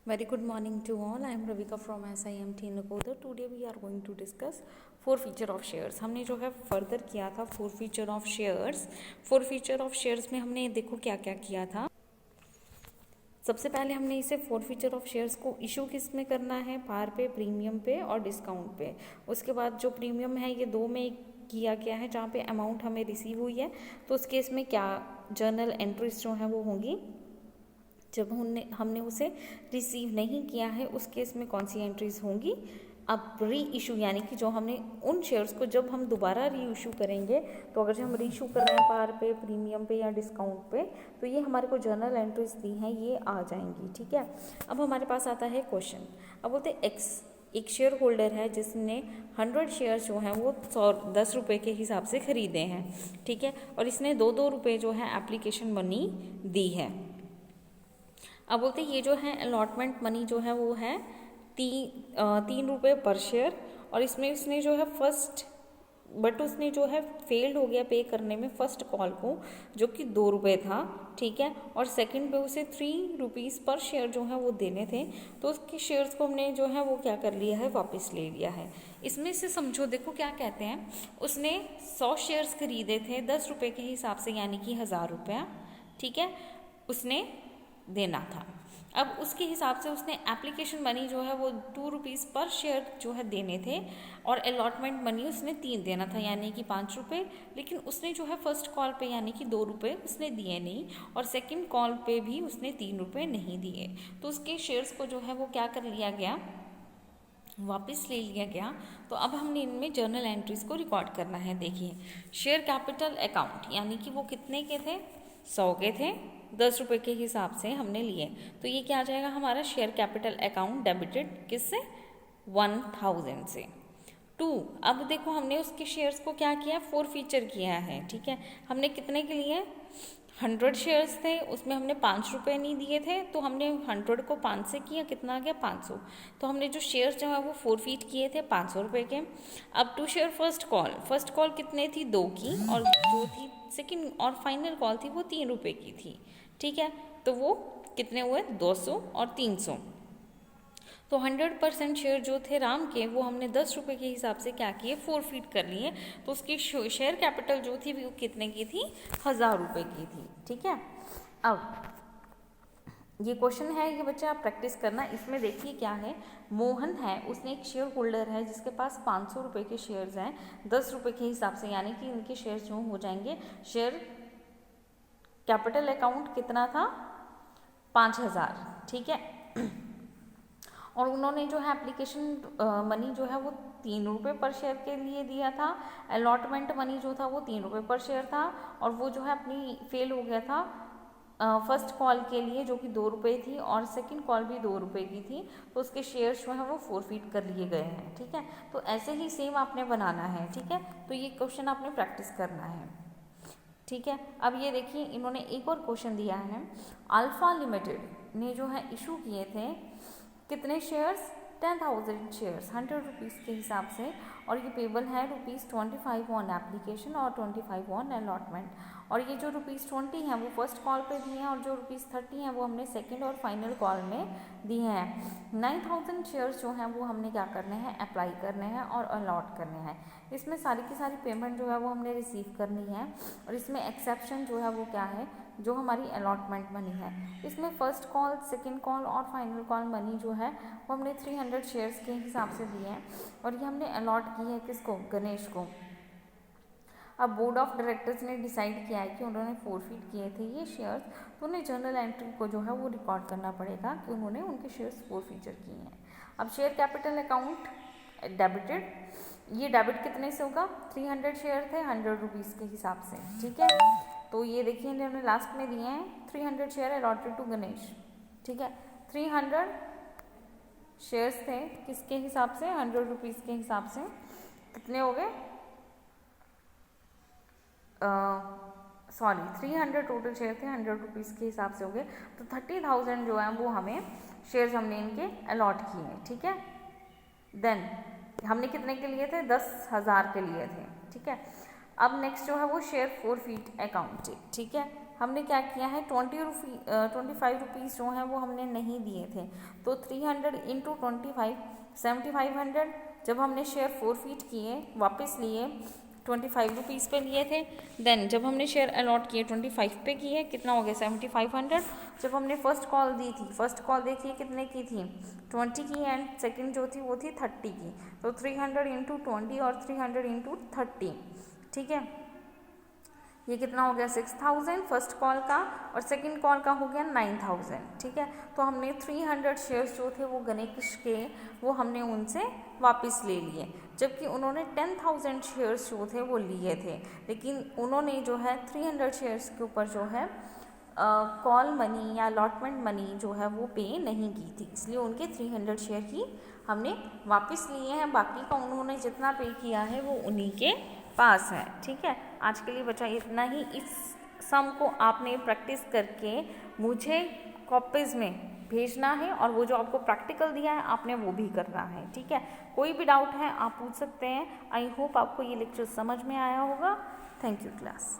Very good morning to all. I am Ravika from SIMT Nakoda. Today we are going to discuss four feature of shares. हमने जो है further किया था four feature of shares. Four feature of shares में हमने देखो क्या क्या किया था. सबसे पहले हमने इसे फोर फीचर ऑफ शेयर्स को इशू किस में करना है, पार पे, प्रीमियम पे और डिस्काउंट पे. उसके बाद जो प्रीमियम है ये दो में किया गया है जहाँ पे अमाउंट हमें रिसीव हुई है. तो उस केस में क्या जर्नल एंट्रीज जो हैं वो होंगी. जब हमने उसे रिसीव नहीं किया है उस केस में कौन सी एंट्रीज होंगी. अब री इशू यानी कि जो हमने उन शेयर्स को जब हम दोबारा री इशू करेंगे, तो अगर जो हम री इशू कर रहे हैं पार पे, प्रीमियम पे या डिस्काउंट पे, तो ये हमारे को जर्नल एंट्रीज दी हैं ये आ जाएंगी. ठीक है. अब हमारे पास आता है क्वेश्चन. अब बोलते एक्स एक शेयर होल्डर है जिसने 100 शेयर जो हैं वो 10 रुपये के हिसाब से खरीदे हैं. ठीक है. और इसने 2-2 रुपये जो है एप्लीकेशन मनी दी है. अब बोलते ये जो है अलॉटमेंट मनी जो है वो है 3 रुपये पर शेयर. और इसमें उसने जो है उसने जो है फेल्ड हो गया पे करने में फर्स्ट कॉल को, जो कि 2 रुपये था. ठीक है. और सेकंड पे उसे 3 रुपीज़ पर शेयर जो है वो देने थे. तो उसके शेयर्स को हमने जो है वो क्या कर लिया है, वापस ले लिया है. इसमें से समझो, देखो क्या कहते हैं. उसने 100 शेयर्स खरीदे थे 10 रुपये के हिसाब से, यानी कि 1000 रुपया. ठीक है. उसने देना था. अब उसके हिसाब से उसने एप्लीकेशन मनी जो है वो 2 रुपीज़ पर शेयर जो है देने थे. और अलॉटमेंट मनी उसने 3 देना था, यानी कि 5 रुपये. लेकिन उसने जो है फर्स्ट कॉल पे यानी कि 2 रुपये उसने दिए नहीं, और सेकंड कॉल पे भी उसने 3 रुपये नहीं दिए. तो उसके शेयर्स को जो है वो क्या कर लिया गया, वापस ले लिया गया. तो अब हमने इनमें जर्नल एंट्रीज को रिकॉर्ड करना है. देखिए, शेयर कैपिटल अकाउंट यानी कि वो कितने के थे, 100 के थे, 10 रुपये के हिसाब से हमने लिए. तो ये क्या आ जाएगा हमारा, शेयर कैपिटल अकाउंट डेबिटेड किससे, 1000 से. 2, अब देखो हमने उसके शेयर्स को क्या किया, 4 फीचर किया है. ठीक है. हमने कितने के लिए, 100 शेयर्स थे, उसमें हमने 5 रुपये नहीं दिए थे. तो हमने 100 को 5 से किया, कितना आ गया, 500. तो हमने जो शेयर्स जो है वो 4 फीट किए थे 500 रुपये के. अब टू शेयर फर्स्ट कॉल कितने थी, 2 की, और जो थी सेकंड और फाइनल कॉल थी वो 3 रुपये की थी. ठीक है. तो वो कितने हुए, 200 और 300. तो 100% शेयर जो थे राम के वो हमने 10 रुपये के हिसाब से क्या किए, 4 फीट कर लिए. तो उसकी शेयर कैपिटल जो थी वो कितने की थी, 1000 रुपये की थी. ठीक है. अब ये क्वेश्चन है, ये बच्चा आप प्रैक्टिस करना. इसमें देखिए क्या है, मोहन है, उसने एक शेयर होल्डर है जिसके पास 500 रुपये के शेयर्स हैं 10 रुपये के हिसाब से, यानी कि इनके शेयर्स जो हो जाएंगे, शेयर कैपिटल अकाउंट कितना था, 5000. ठीक है. और उन्होंने जो है एप्लीकेशन मनी जो है वो 3 रुपये पर शेयर के लिए दिया था. अलॉटमेंट मनी जो था वो 3 रुपये पर शेयर था. और वो जो है अपनी फेल हो गया था फर्स्ट कॉल के लिए, जो कि 2 रुपये थी, और सेकंड कॉल भी 2 रुपये की थी. तो उसके शेयर्स जो है वो 4 फीट कर लिए गए हैं. ठीक है. तो ऐसे ही सेम आपने बनाना है. ठीक है. तो ये क्वेश्चन आपने प्रैक्टिस करना है. ठीक है. अब ये देखिए, इन्होंने एक और क्वेश्चन दिया है. अल्फा लिमिटेड ने जो है इशू किए थे कितने शेयर्स, 10,000 शेयर्स 100 रुपीज़ के हिसाब से. और ये पेबल है ₹25 ऑन एप्लीकेशन और 25 ऑन अलॉटमेंट. और ये जो ₹20 हैं वो फर्स्ट कॉल पे दिए हैं, और जो ₹30 हैं वो हमने सेकंड और फाइनल कॉल में दिए हैं. 9000 शेयर्स जो हैं वो हमने क्या करने हैं, अप्लाई करने हैं और अलॉट करने हैं. इसमें सारी की सारी पेमेंट जो है वो हमने रिसीव करनी है. और इसमें एक्सेप्शन जो है वो क्या है, जो हमारी अलॉटमेंट मनी है. इसमें फर्स्ट कॉल, सेकंड कॉल और फाइनल कॉल मनी जो है वो हमने 300 शेयर्स के हिसाब से दिए हैं. और ये हमने अलॉट की है किसको, गणेश को. अब बोर्ड ऑफ डायरेक्टर्स ने डिसाइड किया है कि उन्होंने 4 फीट किए थे ये शेयर्स, तो उन्हें जर्नल एंट्री को जो है वो रिकॉर्ड करना पड़ेगा कि उन्होंने उनके शेयर्स 4 फीचर किए हैं. अब शेयर कैपिटल अकाउंट डेबिटेड, ये डेबिट कितने से होगा, 300 शेयर थे 100 रुपीज़ के हिसाब से. ठीक है. तो ये देखिए इन्होंने लास्ट में दिए हैं 300 शेयर अलॉटेड टू गणेश. ठीक है. 300 शेयर्स थे किसके हिसाब से, 100 रुपीज़ के हिसाब से. कितने हो गए, 300 टोटल शेयर थे 100 रुपीज़ के हिसाब से हो गए. तो 30,000 जो है वो हमें शेयर्स हमने इनके अलॉट किए हैं. ठीक है. देन हमने कितने के लिए थे, 10,000 के लिए थे. ठीक है. अब नेक्स्ट जो है वो शेयर 4 फीट अकाउंट. ठीक है. हमने क्या किया है 25 रुपीज़ जो हैं वो हमने नहीं दिए थे, तो 300 इंटू 25 7500। जब हमने शेयर फोरफीट किए वापस लिए 25 रुपीज़ पे लिए थे, देन जब हमने शेयर अलॉट किए 25 पे किए, कितना हो गया 7500। जब हमने फर्स्ट कॉल दी थी, फर्स्ट कॉल देखिए कितने की थी 20 की, एंड सेकंड जो थी वो थी 30 की, तो 300 इंटू 20 और 300 इंटू 30, ठीक है, ये कितना हो गया 6000 फर्स्ट कॉल का, और सेकंड कॉल का हो गया 9000, ठीक है। तो हमने 300 शेयर्स जो थे वो गणेश के वो हमने उनसे वापस ले लिए, जबकि उन्होंने 10,000 शेयर्स जो थे वो लिए थे, लेकिन उन्होंने जो है 300 शेयर्स के ऊपर जो है कॉल मनी या अलॉटमेंट मनी जो है वो पे नहीं की थी, इसलिए उनके 300 शेयर की हमने वापस लिए हैं, बाकी का उन्होंने जितना पे किया है वो उन्हीं के पास है, ठीक है। आज के लिए बचा इतना ही। इस सम को आपने प्रैक्टिस करके मुझे कॉपीज़ में भेजना है, और वो जो आपको प्रैक्टिकल दिया है आपने वो भी करना है, ठीक है। कोई भी डाउट है आप पूछ सकते हैं। आई होप आपको ये लेक्चर समझ में आया होगा। Thank you class.